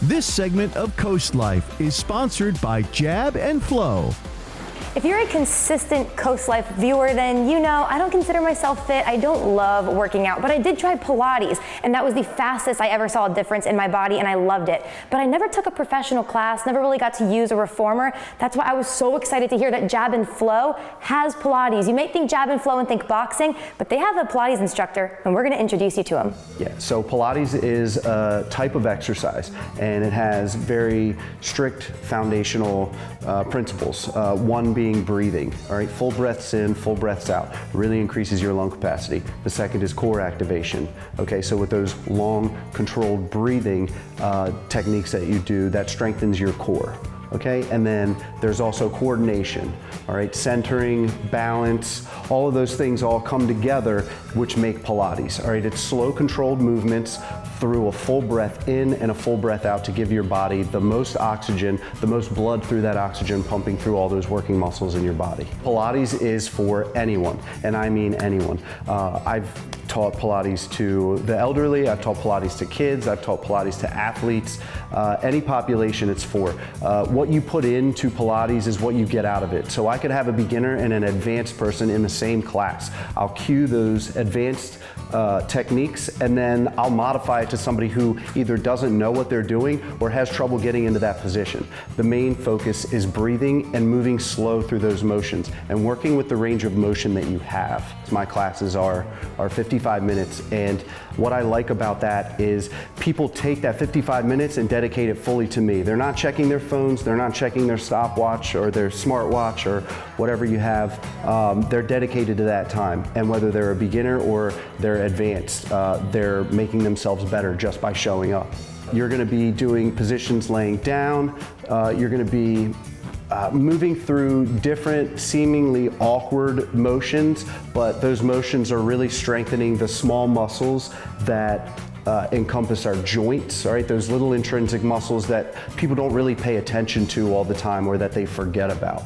This segment of CoastLife is sponsored by Jab and Flow. If you're a consistent CoastLife viewer, then you know I don't consider myself fit. I don't love working out, but I did try Pilates, and that was the fastest I ever saw a difference in my body, and I loved it. But I never took a professional class, never really got to use a reformer. That's why I was so excited to hear that Jab and Flow has Pilates. You may think Jab and Flow and think boxing, but they have a Pilates instructor, and we're gonna introduce you to him. Yeah, so Pilates is a type of exercise, and it has very strict foundational principles. One being breathing, all right? Full breaths in, full breaths out. Really increases your lung capacity. The second is core activation. Okay, so with those long, controlled breathing techniques that you do, that strengthens your core. Okay, and then there's also coordination, all right? Centering, balance, all of those things all come together, which make Pilates, all right? It's slow, controlled movements through a full breath in and a full breath out to give your body the most oxygen, the most blood through that oxygen pumping through all those working muscles in your body. Pilates is for anyone, and I mean anyone. I've taught Pilates to the elderly, I've taught Pilates to kids, I've taught Pilates to athletes, any population it's for. What you put into Pilates is what you get out of it. So I could have a beginner and an advanced person in the same class. I'll cue those advanced techniques, and then I'll modify it to somebody who either doesn't know what they're doing or has trouble getting into that position. The main focus is breathing and moving slow through those motions and working with the range of motion that you have. My classes are 55 minutes, and what I like about that is people take that 55 minutes and dedicate it fully to me. They're not checking their phones, they're not checking their stopwatch or their smartwatch or whatever you have. They're dedicated to that time, and whether they're a beginner or they're advanced, they're making themselves better just by showing up. You're going to be doing positions laying down, you're going to be moving through different seemingly awkward motions, but those motions are really strengthening the small muscles that encompass our joints, all right? Those little intrinsic muscles that people don't really pay attention to all the time or that they forget about.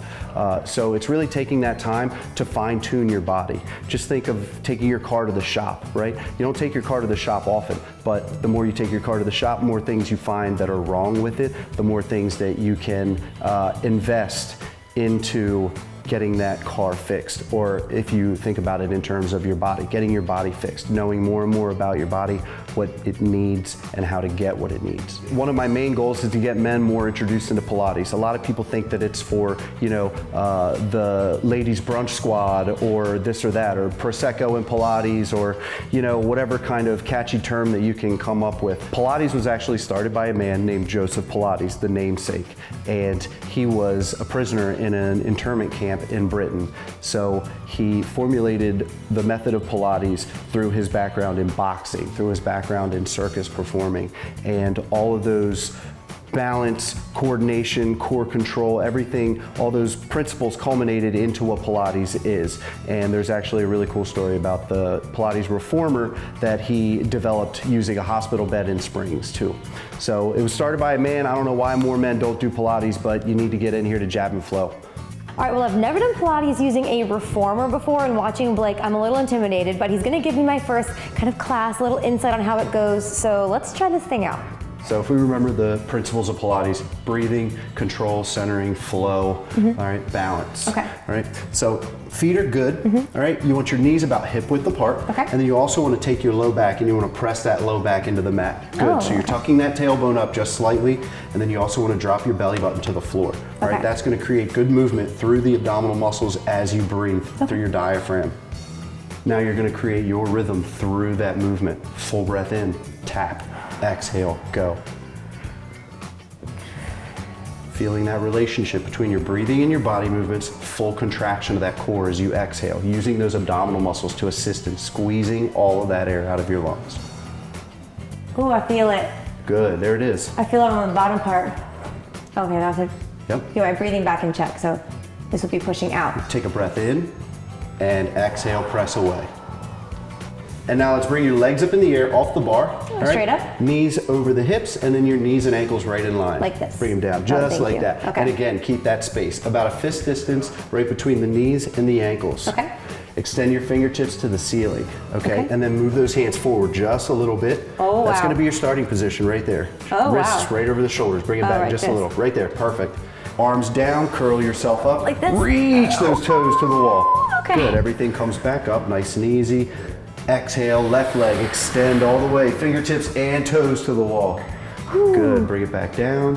So it's really taking that time to fine tune your body. Just think of taking your car to the shop, right? You don't take your car to the shop often, but the more you take your car to the shop, the more things you find that are wrong with it, the more things that you can invest into getting that car fixed. Or if you think about it in terms of your body, getting your body fixed, knowing more and more about your body, what it needs and how to get what it needs. One of my main goals is to get men more introduced into Pilates. A lot of people think that it's for, the ladies brunch squad or this or that, or Prosecco and Pilates, or, whatever kind of catchy term that you can come up with. Pilates was actually started by a man named Joseph Pilates, the namesake, and he was a prisoner in an internment camp in Britain. So he formulated the method of Pilates through his background in boxing, through his background in circus performing, and all of those balance, coordination, core control, everything, all those principles culminated into what Pilates is. And there's actually a really cool story about the Pilates reformer that he developed using a hospital bed in Springs too. So it was started by a man. I don't know why more men don't do Pilates, but you need to get in here to Jab and Flow. All right, well, I've never done Pilates using a reformer before, and watching Blake, I'm a little intimidated, but he's gonna give me my first kind of class, a little insight on how it goes. So let's try this thing out. So if we remember the principles of Pilates: breathing, control, centering, flow, all right, balance. Okay. All right, so feet are good, all right? You want your knees about hip width apart. Okay. And then you also want to take your low back and you want to press that low back into the mat. Good, Oh, so you're tucking that tailbone up just slightly, and then you also want to drop your belly button to the floor. All right, that's going to create good movement through the abdominal muscles as you breathe through your diaphragm. Now you're going to create your rhythm through that movement. Full breath in, tap, exhale, go. Feeling that relationship between your breathing and your body movements, full contraction of that core as you exhale, using those abdominal muscles to assist in squeezing all of that air out of your lungs. Ooh, I feel it. Good, there it is. I feel it on the bottom part. Okay, that's it. Yep. Get my breathing back in check, so this will be pushing out. Take a breath in and exhale, press away. And now let's bring your legs up in the air off the bar. All right? Straight up? Knees over the hips, and then your knees and ankles right in line. Like this? Bring them down, just like that. Okay. And again, keep that space, about a fist distance right between the knees and the ankles. Okay. Extend your fingertips to the ceiling, okay? And then move those hands forward just a little bit. Oh, That's wow. gonna be your starting position right there. Oh, Wrists wow. right over the shoulders. Bring it back right, just this. a little. Right there, perfect. Arms down, curl yourself up. Like this? Reach those toes to the wall. Okay. Good, everything comes back up, nice and easy. Exhale, left leg, extend all the way, fingertips and toes to the wall. Good, bring it back down.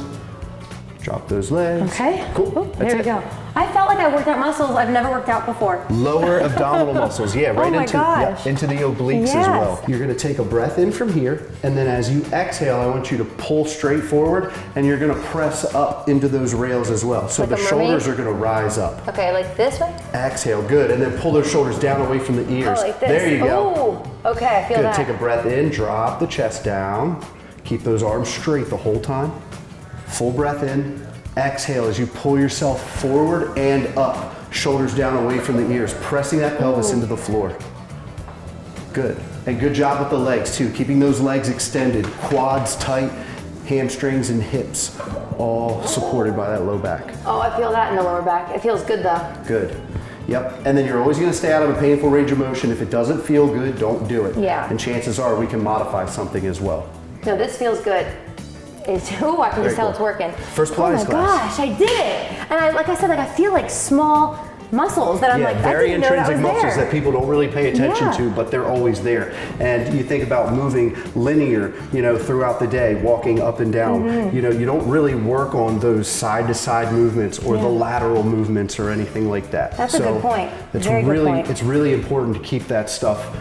Drop those legs. Okay. Cool. Ooh, there we go. I felt like I worked out muscles I've never worked out before. Lower abdominal muscles, yeah, right my into, gosh. into the obliques as Yes. well. You're gonna take a breath in from here, and then as you exhale, I want you to pull straight forward, and you're gonna press up into those rails as well. So Like the a shoulders mermaid? are gonna rise up. Okay, like this way? Exhale, good, and then pull those shoulders down away from the ears. Oh, like this. There you go. Ooh, okay, I feel Good, that. take a breath in, drop the chest down. Keep those arms straight the whole time. Full breath in. Exhale as you pull yourself forward and up. Shoulders down away from the ears, pressing that pelvis into the floor. Good. And good job with the legs too, keeping those legs extended, quads tight, hamstrings and hips, all supported by that low back. Oh, I feel that in the lower back. It feels good though. Good. Yep. And then you're always going to stay out of a painful range of motion. If it doesn't feel good, don't do it. Yeah. And chances are we can modify something as well. No, this feels good. Ooh, I can just tell it's working. First Pilates class. Oh my gosh, I did it! And like I said, I feel like small muscles that I'm Yeah, like, very I didn't know that intrinsic was muscles there. that people don't really pay attention Yeah. to, but they're always there. And you think about moving linear, throughout the day, walking up and down. Mm-hmm. You don't really work on those side-to-side movements or the lateral movements or anything like that. That's a good point. It's Very good really, point. it's really important to keep that stuff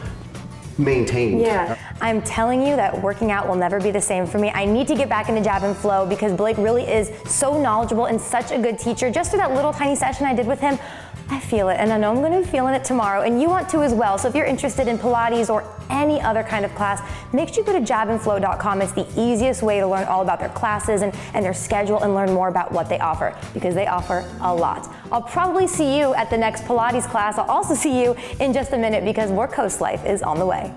maintained. Yeah. I'm telling you that working out will never be the same for me. I need to get back into Jab and Flow because Blake really is so knowledgeable and such a good teacher. Just through that little tiny session I did with him, I feel it, and I know I'm going to be feeling it tomorrow, and you want to as well. So if you're interested in Pilates or any other kind of class, make sure you go to jabandflow.com. It's the easiest way to learn all about their classes and their schedule and learn more about what they offer, because they offer a lot. I'll probably see you at the next Pilates class. I'll also see you in just a minute because more Coast Life is on the way.